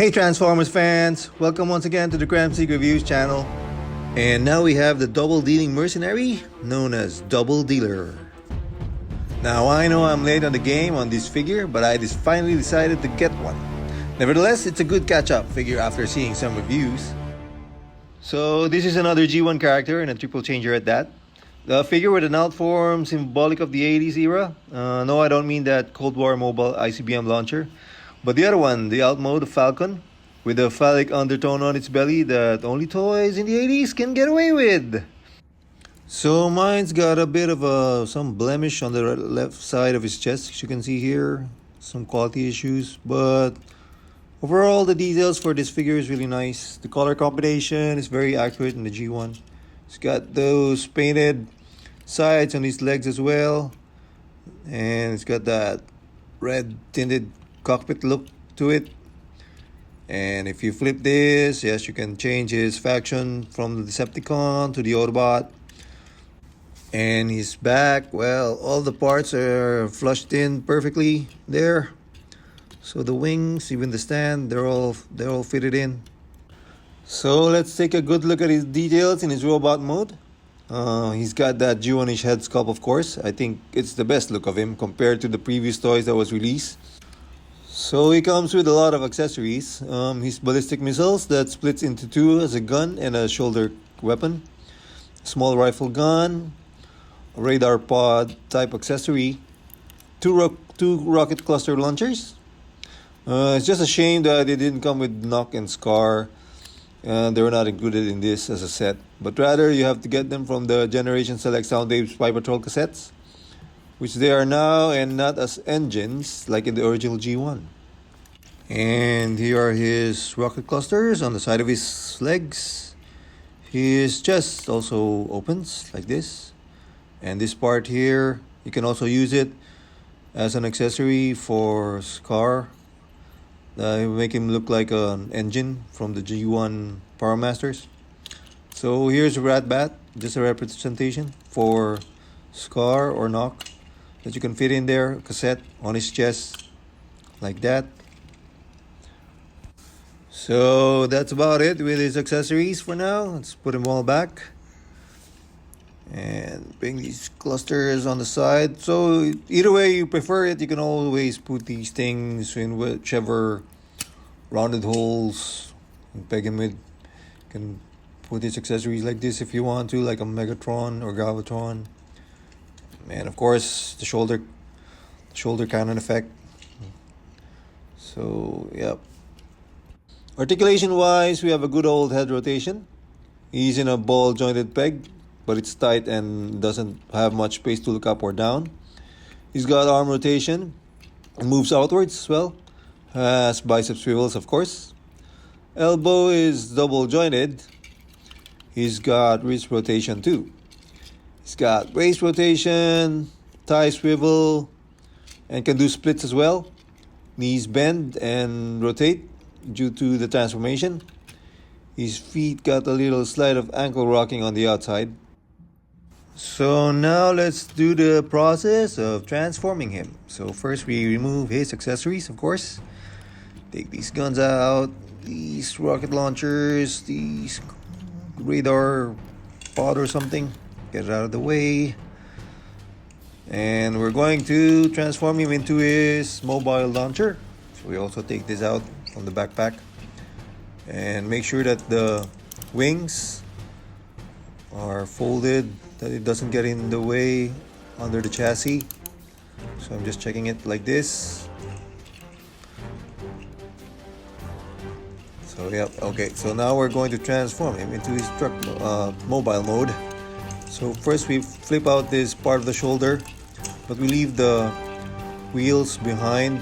Hey Transformers fans, welcome once again to the Kremzeek Reviews channel. And now we have the double dealing mercenary known as Doubledealer. Now I know I'm late on the game on this figure, but I just finally decided to get one. Nevertheless, it's a good catch-up figure after seeing some reviews. So this is another G1 character and a triple changer at that. The figure with an outform symbolic of the 80s era. No, I don't mean that Cold War mobile ICBM launcher. But the other one, the alt mode, the Falcon, with a phallic undertone on its belly that only toys in the 80s can get away with. So mine's got a bit of some blemish on the left side of his chest, as you can see here. Some quality issues, but overall the details for this figure is really nice. The color combination is very accurate in the G1. It's got those painted sides on his legs as well. And it's got that red tinted cockpit look to it. And if you flip this, yes, you can change his faction from the Decepticon to the Autobot. And his back, well, all the parts are flushed in perfectly there. So the wings, even the stand, they're all fitted in. So let's take a good look at his details in his robot mode. He's got that G1-ish head sculpt, of course. I think it's the best look of him compared to the previous toys that was released. So he comes with a lot of accessories. His ballistic missiles that splits into two as a gun and a shoulder weapon. Small rifle gun, a radar pod type accessory, two rocket cluster launchers. It's just a shame that they didn't come with Knok and Skar. They were not included in this as a set, but rather you have to get them from the Generation Select Soundwaves Spy Patrol cassettes, which they are now, and not as engines like in the original G1. And here are his rocket clusters on the side of his legs. His chest also opens like this. And this part here, you can also use it as an accessory for Skar. Make him look like an engine from the G1 Powermasters. So here's a rat bat, just a representation for Skar or Knok that you can fit in there, a cassette on his chest like that. So that's about it with his accessories for now. Let's put them all back and bring these clusters on the side. So either way you prefer it, you can always put these things in whichever rounded holes and peg him with. You can put these accessories like this if you want to, like a Megatron or Galvatron. And of course the shoulder cannon effect. So yep. Articulation wise, we have a good old head rotation. He's in a ball jointed peg, but it's tight and doesn't have much space to look up or down. He's got arm rotation and moves outwards as well. Has bicep swivels, of course. Elbow is double jointed. He's got wrist rotation too. He's got waist rotation, thigh swivel, and can do splits as well. Knees bend and rotate due to the transformation. His feet got a little slide of ankle rocking on the outside. So now let's do the process of transforming him. So first we remove his accessories, of course. Take these guns out, these rocket launchers, these radar pod or something. Get it out of the way. And we're going to transform him into his mobile launcher. So we also take this out from the backpack. And make sure that the wings are folded, that it doesn't get in the way under the chassis. So I'm just checking it like this. So yep, okay. So now we're going to transform him into his truck mobile mode. So first we flip out this part of the shoulder, but we leave the wheels behind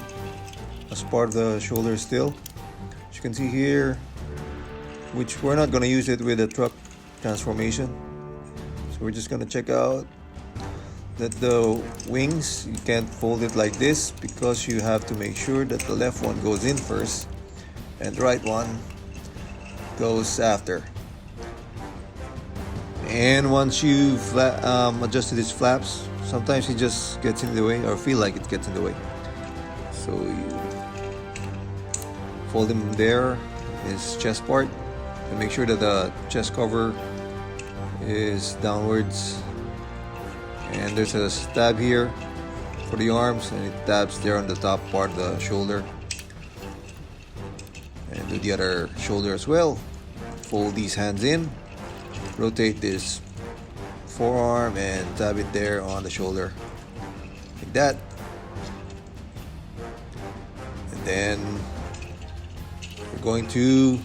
as part of the shoulder still. As you can see here, which we're not going to use it with the truck transformation. So we're just going to check out that the wings, you can't fold it like this because you have to make sure that the left one goes in first and the right one goes after. And once you've adjusted his flaps, sometimes he just gets in the way or feel like it gets in the way. So you fold him there, his chest part, and make sure that the chest cover is downwards. And there's a stab here for the arms, and it tabs there on the top part of the shoulder. And do the other shoulder as well. Fold these hands in, rotate this forearm, and tab it there on the shoulder, like that. And then we're going to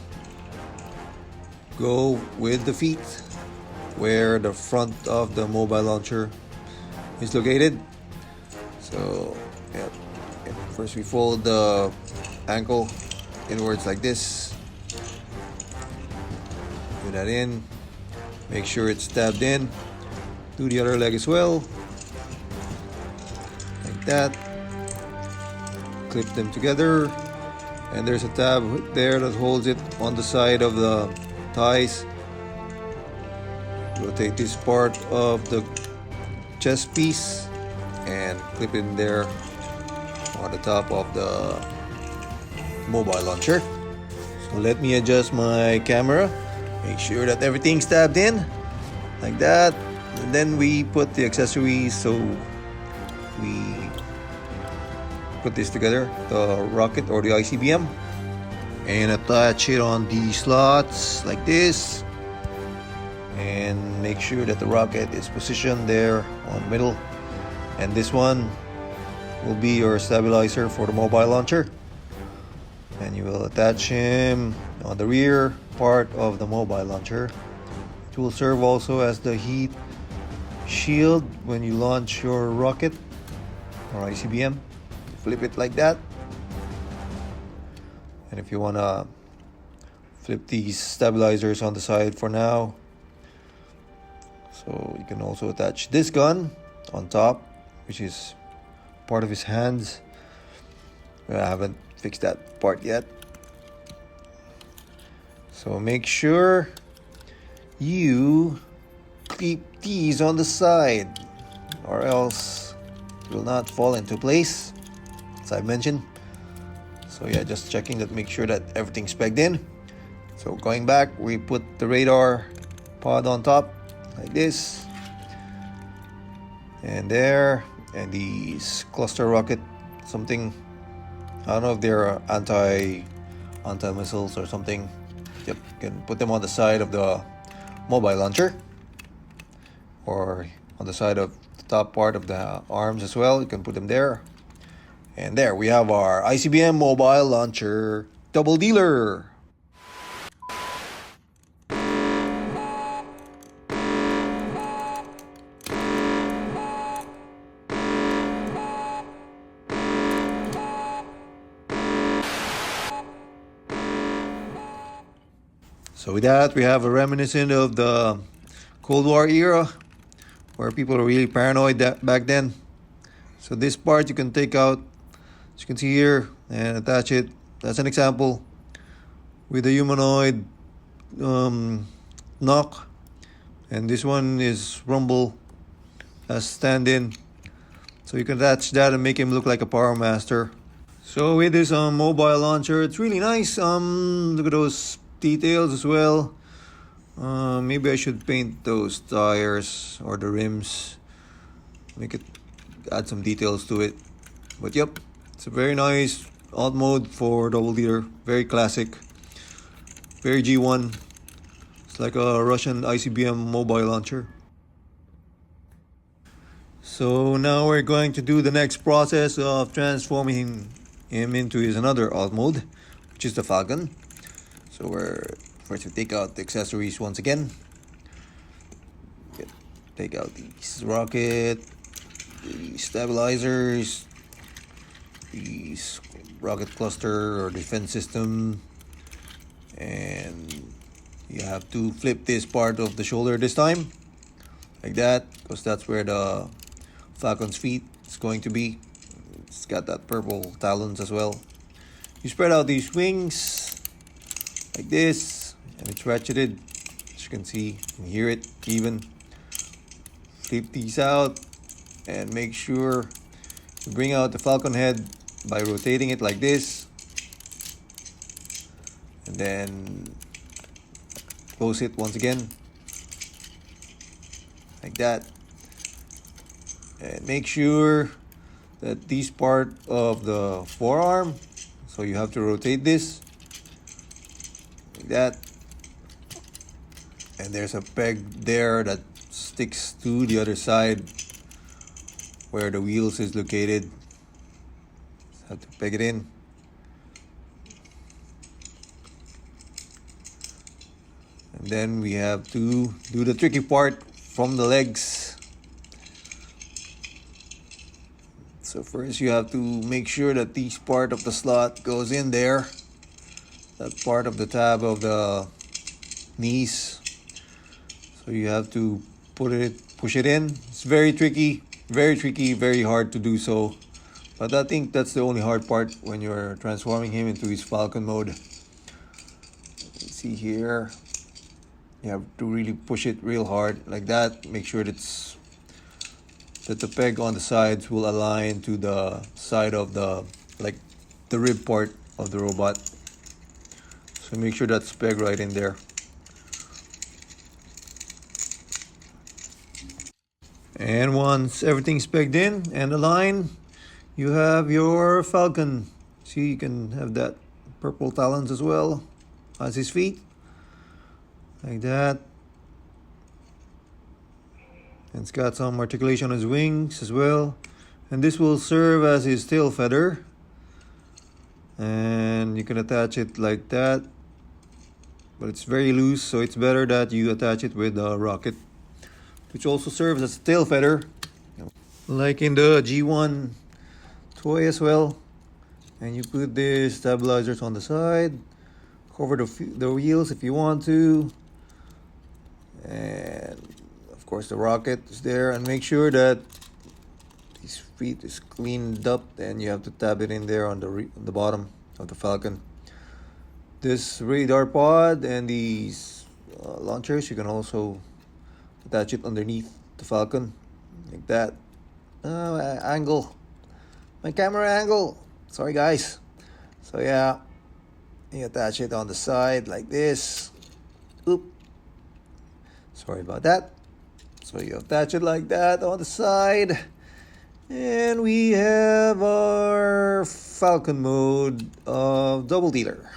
go with the feet, where the front of the mobile launcher is located. So yeah. First we fold the ankle inwards like this. Do that in. Make sure it's tabbed in. Do the other leg as well. Like that. Clip them together. And there's a tab there that holds it on the side of the thighs. Rotate this part of the chest piece and clip it in there on the top of the mobile launcher. So let me adjust my camera. Make sure that everything's tabbed in like that. And then we put the accessories. So we put this together, the rocket or the ICBM, and attach it on the slots like this. And make sure that the rocket is positioned there on the middle. And this one will be your stabilizer for the mobile launcher. And you will attach him on the rear part of the mobile launcher. It will serve also as the heat shield when you launch your rocket or ICBM. Flip it like that. And if you want to flip these stabilizers on the side for now, so you can also attach this gun on top, which is part of his hands. I haven't fixed that part yet. So make sure you keep these on the side, or else it will not fall into place, as I mentioned. So yeah, just checking that, make sure that everything's pegged in. So going back, we put the radar pod on top like this, and there, and these cluster rocket something, I don't know if they're anti-missiles or something. Yep, you can put them on the side of the mobile launcher, or on the side of the top part of the arms as well. You can put them there. And there we have our ICBM mobile launcher Doubledealer. So with that, we have a reminiscent of the Cold War era, where people were really paranoid back then. So this part you can take out, as you can see here, and attach it. That's an example with the humanoid Knok, and this one is Rumble as stand-in. So you can attach that and make him look like a powernasters. So with this mobile launcher, it's really nice. Look at those details as well. Maybe I should paint those tires or the rims, make it, add some details to it. But yep, it's a very nice alt mode for Doubledealer. Very classic, very G1. It's like a Russian ICBM mobile launcher. So now we're going to do the next process of transforming him into his another alt mode, which is the Falcon. So first we take out the accessories once again. Take out these rocket, these stabilizers, these rocket cluster or defense system, and you have to flip this part of the shoulder this time, like that, because that's where the Falcon's feet is going to be. It's got that purple talons as well. You spread out these wings like this, and it's ratcheted, as you can see and hear it even. Flip these out and make sure you bring out the Falcon head by rotating it like this. and then close it once again like that, and make sure that this part of the forearm, so you have to rotate this like that, and there's a peg there that sticks to the other side where the wheels is located. Just have to peg it in. And then we have to do the tricky part from the legs. So first you have to make sure that this part of the slot goes in there. That part of the tab of the knees. So you have to push it in. It's very tricky, very hard to do so. But I think that's the only hard part when you're transforming him into his Falcon mode. You see here, you have to really push it real hard like that. Make sure that the peg on the sides will align to the side of the rib part of the robot. So make sure that's pegged right in there. And once everything's pegged in and aligned, you have your Falcon. See, you can have that purple talons as well as his feet. Like that. And it's got some articulation on his wings as well. And this will serve as his tail feather. And you can attach it like that. But it's very loose, so it's better that you attach it with a rocket, which also serves as a tail feather, like in the G1 toy as well. And you put the stabilizers on the side, cover the wheels if you want to, and of course the rocket is there. And make sure that his feet is cleaned up, and you have to tab it in there on the bottom of the Falcon. This radar pod and these launchers, you can also attach it underneath the Falcon like that. Angle, my camera angle, sorry guys. So yeah, you attach it on the side like this. Oop, sorry about that. So you attach it like that on the side, and we have our Falcon mode of Doubledealer.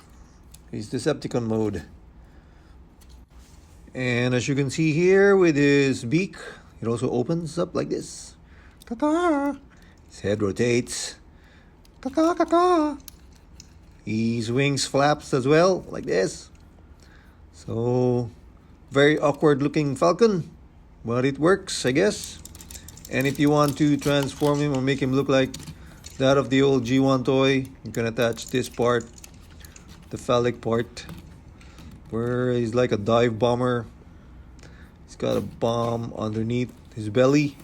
His Decepticon mode. And as you can see here with his beak, it also opens up like this. Kaka! His head rotates. Kaka kaka! His wings flaps as well, like this. So, very awkward looking Falcon, but it works, I guess. And if you want to transform him or make him look like that of the old G1 toy, you can attach this part, the phallic part, where he's like a dive bomber. He's got a bomb underneath his belly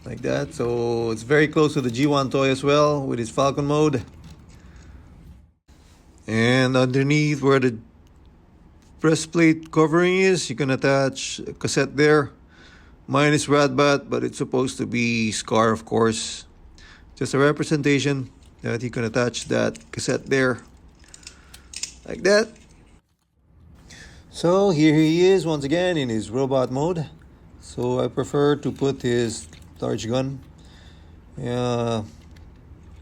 like that. So it's very close to the G1 toy as well with his Falcon mode. And underneath where the breastplate covering is, you can attach a cassette there. Mine is Radbat, but it's supposed to be Skar, of course. Just a representation that you can attach that cassette there like that. So here he is once again in his robot mode. So I prefer to put his large gun in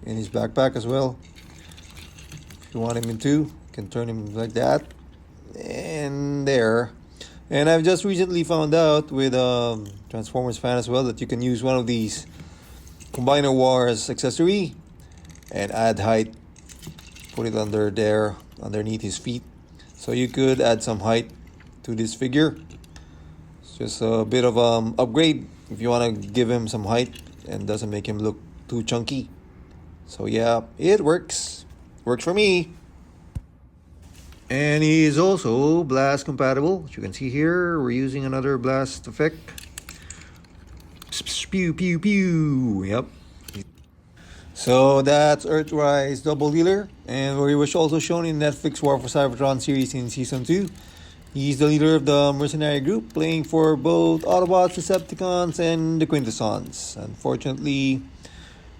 his backpack as well. If you want him into, you can turn him like that and there. And I've just recently found out with Transformers fan as well that you can use one of these Combiner Wars accessory and add height, put it under there underneath his feet, so you could add some height to this figure. It's just a bit of upgrade if you want to give him some height and doesn't make him look too chunky. So yeah, it works for me. And he is also blast compatible. As you can see here, we're using another blast effect. Pew pew pew. Yep. So that's Earthrise Doubledealer, and he was also shown in Netflix War for Cybertron series in Season 2. He's the leader of the mercenary group, playing for both Autobots, Decepticons, and the Quintessons. Unfortunately,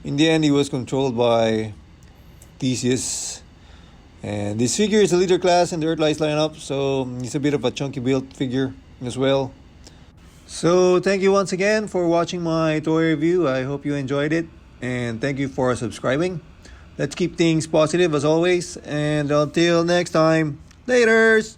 in the end, he was controlled by Theseus And this figure is a leader class in the Earthrise lineup, so he's a bit of a chunky build figure as well. So thank you once again for watching my toy review. I hope you enjoyed it, and thank you for subscribing. Let's keep things positive as always, and until next time, laters!